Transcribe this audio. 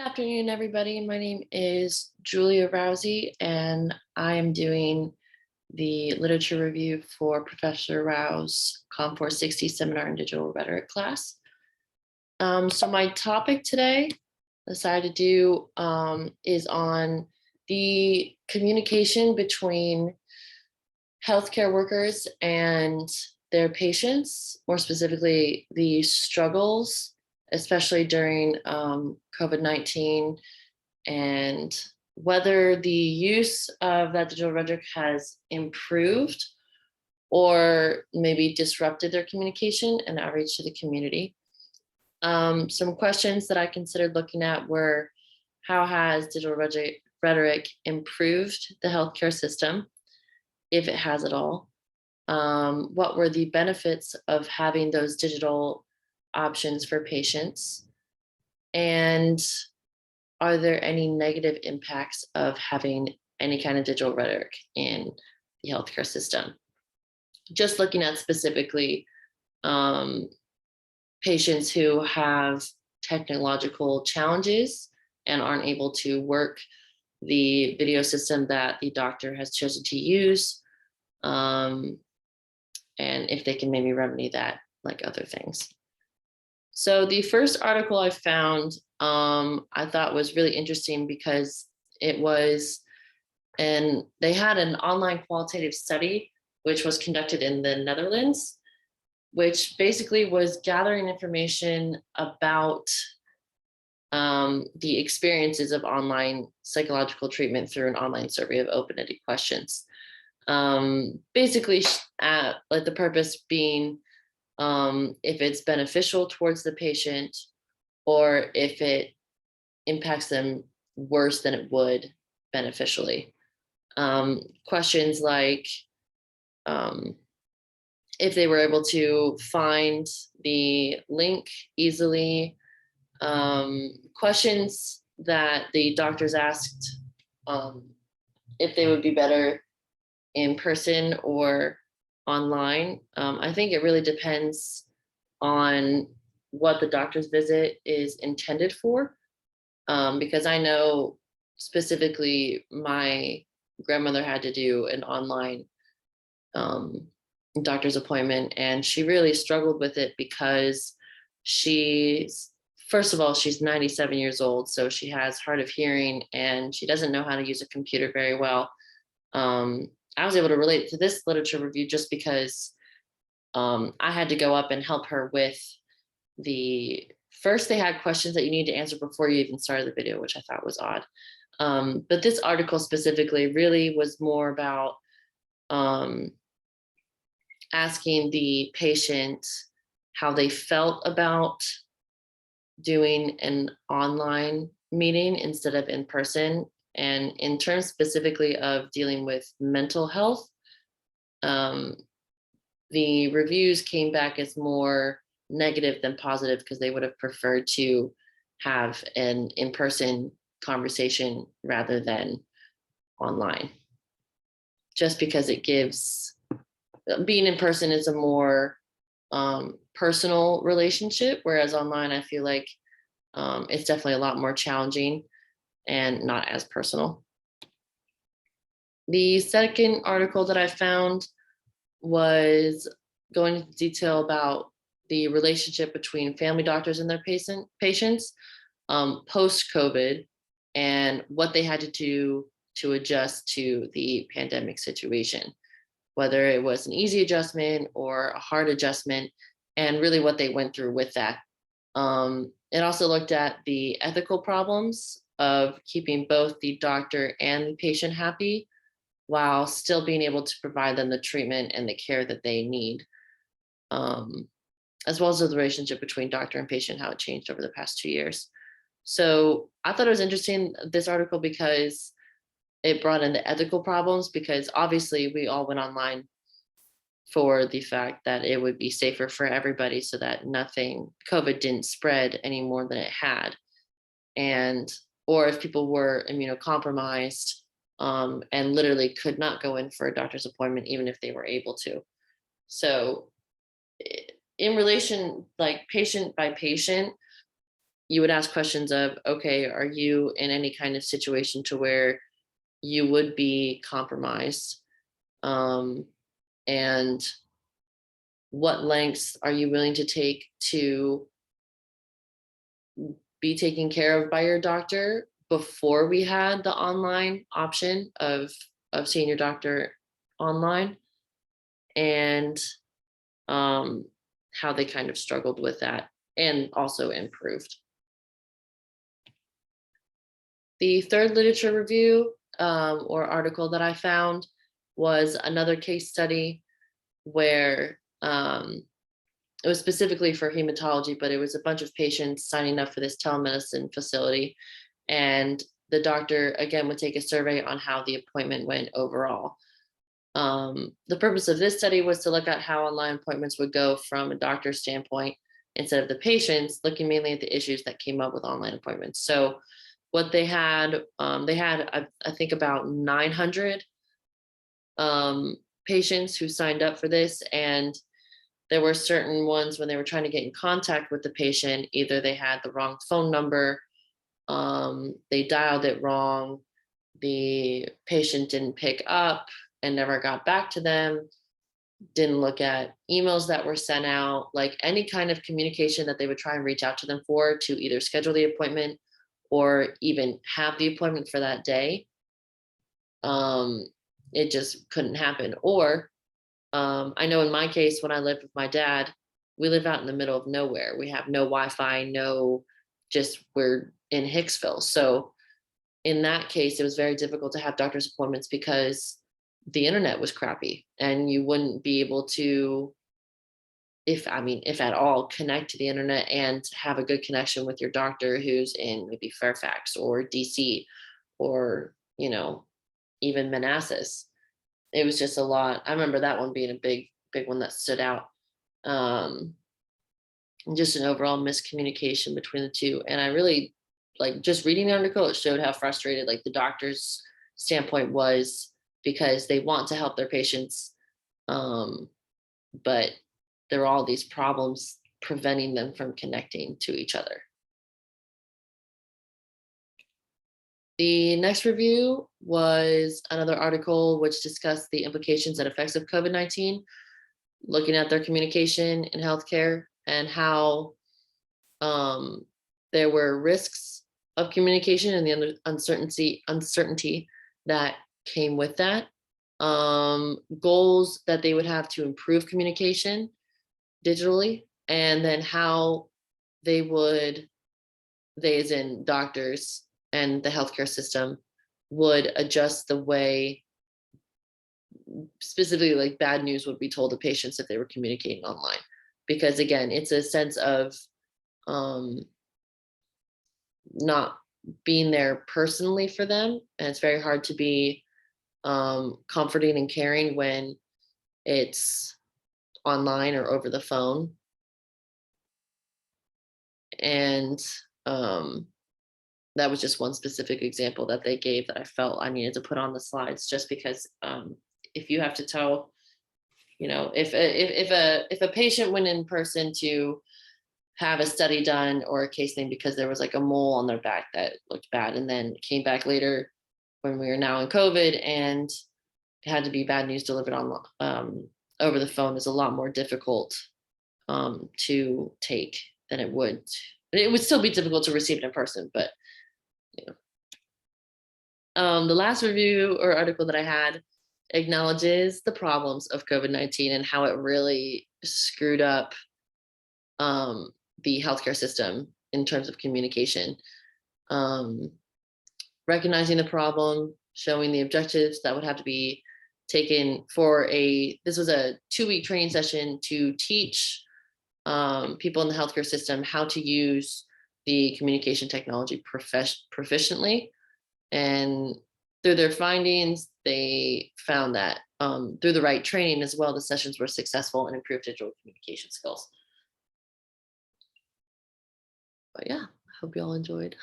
Good afternoon, everybody. My name is Julia Rousey, and I am doing the literature review for Professor Rao's COM 460 Seminar in Digital Rhetoric class. So my topic today, I decided to do is on the communication between healthcare workers and their patients, more specifically, the struggles, especially during COVID-19, and whether the use of that digital rhetoric has improved or maybe disrupted their communication and outreach to the community. Some questions that I considered looking at were, how has digital rhetoric improved the healthcare system, if it has at all? What were the benefits of having those digital options for patients? And are there any negative impacts of having any kind of digital rhetoric in the healthcare system? Just looking at specifically patients who have technological challenges and aren't able to work the video system that the doctor has chosen to use, and if they can maybe remedy that, like other things. So the first article I found, I thought was really interesting because it was, and they had an online qualitative study, which was conducted in the Netherlands, which basically was gathering information about the experiences of online psychological treatment through an online survey of open-ended questions. Basically, like the purpose being if it's beneficial towards the patient or if it impacts them worse than it would beneficially. Questions like if they were able to find the link easily, questions that the doctors asked if they would be better in person or online. I think it really depends on what the doctor's visit is intended for, because I know specifically my grandmother had to do an online doctor's appointment, and she really struggled with it because first of all, she's 97 years old, so she has hard of hearing and she doesn't know how to use a computer very well. I was able to relate to this literature review just because I had to go up and help her with first they had questions that you need to answer before you even started the video, which I thought was odd. But this article specifically really was more about asking the patient how they felt about doing an online meeting instead of in person. And in terms specifically of dealing with mental health, the reviews came back as more negative than positive because they would have preferred to have an in-person conversation rather than online. Just because it gives, being in person is a more personal relationship, whereas online I feel like it's definitely a lot more challenging and not as personal. The second article that I found was going into detail about the relationship between family doctors and their patients post-COVID, and what they had to do to adjust to the pandemic situation, whether it was an easy adjustment or a hard adjustment, and really what they went through with that. It also looked at the ethical problems of keeping both the doctor and the patient happy while still being able to provide them the treatment and the care that they need, as well as the relationship between doctor and patient, how it changed over the past 2 years. So I thought it was interesting, this article, because it brought in the ethical problems, because obviously we all went online for the fact that it would be safer for everybody so that COVID didn't spread any more than it had. And, or if people were immunocompromised and literally could not go in for a doctor's appointment, even if they were able to. So in relation, like patient by patient, you would ask questions of, okay, are you in any kind of situation to where you would be compromised? Um, and what lengths are you willing to take to be taken care of by your doctor before we had the online option of seeing your doctor online, and how they kind of struggled with that and also improved. The third literature review or article that I found was another case study where it was specifically for hematology, but it was a bunch of patients signing up for this telemedicine facility. And the doctor, again, would take a survey on how the appointment went overall. The purpose of this study was to look at how online appointments would go from a doctor's standpoint instead of the patients, looking mainly at the issues that came up with online appointments. So what they had, I think about 900 patients who signed up for this, and there were certain ones when they were trying to get in contact with the patient, either they had the wrong phone number, they dialed it wrong, the patient didn't pick up and never got back to them, didn't look at emails that were sent out, like any kind of communication that they would try and reach out to them for to either schedule the appointment or even have the appointment for that day. Um, it just couldn't happen. Or I know in my case, when I lived with my dad, we live out in the middle of nowhere. We have no Wi-Fi, no, just we're in Hicksville. So in that case, it was very difficult to have doctor's appointments because the internet was crappy and you wouldn't be able to, if at all, connect to the internet and have a good connection with your doctor who's in maybe Fairfax or DC or, even Manassas. It was just a lot. I remember that one being a big one that stood out. Um, and just an overall miscommunication between the two. And I really like just reading the article, it showed how frustrated like the doctor's standpoint was because they want to help their patients. But there are all these problems preventing them from connecting to each other. The next review was another article which discussed the implications and effects of COVID-19, looking at their communication in healthcare and how there were risks of communication and the uncertainty that came with that. Goals that they would have to improve communication digitally, and then how they as in doctors and the healthcare system, would adjust the way specifically like bad news would be told to patients if they were communicating online. Because again, it's a sense of not being there personally for them. And it's very hard to be comforting and caring when it's online or over the phone. And that was just one specific example that they gave that I felt I needed to put on the slides, just because if you have to tell, if a patient went in person to have a study done or a case thing because there was like a mole on their back that looked bad, and then came back later when we were now in COVID and it had to be bad news delivered on over the phone, is a lot more difficult to take than it would. It would still be difficult to receive it in person, but the last review or article that I had acknowledges the problems of COVID-19 and how it really screwed up the healthcare system in terms of communication. Recognizing the problem, showing the objectives that would have to be taken for this was a 2-week training session to teach people in the healthcare system how to use the communication technology proficiently. And through their findings, they found that through the right training as well, the sessions were successful and improved digital communication skills. But yeah, I hope you all enjoyed.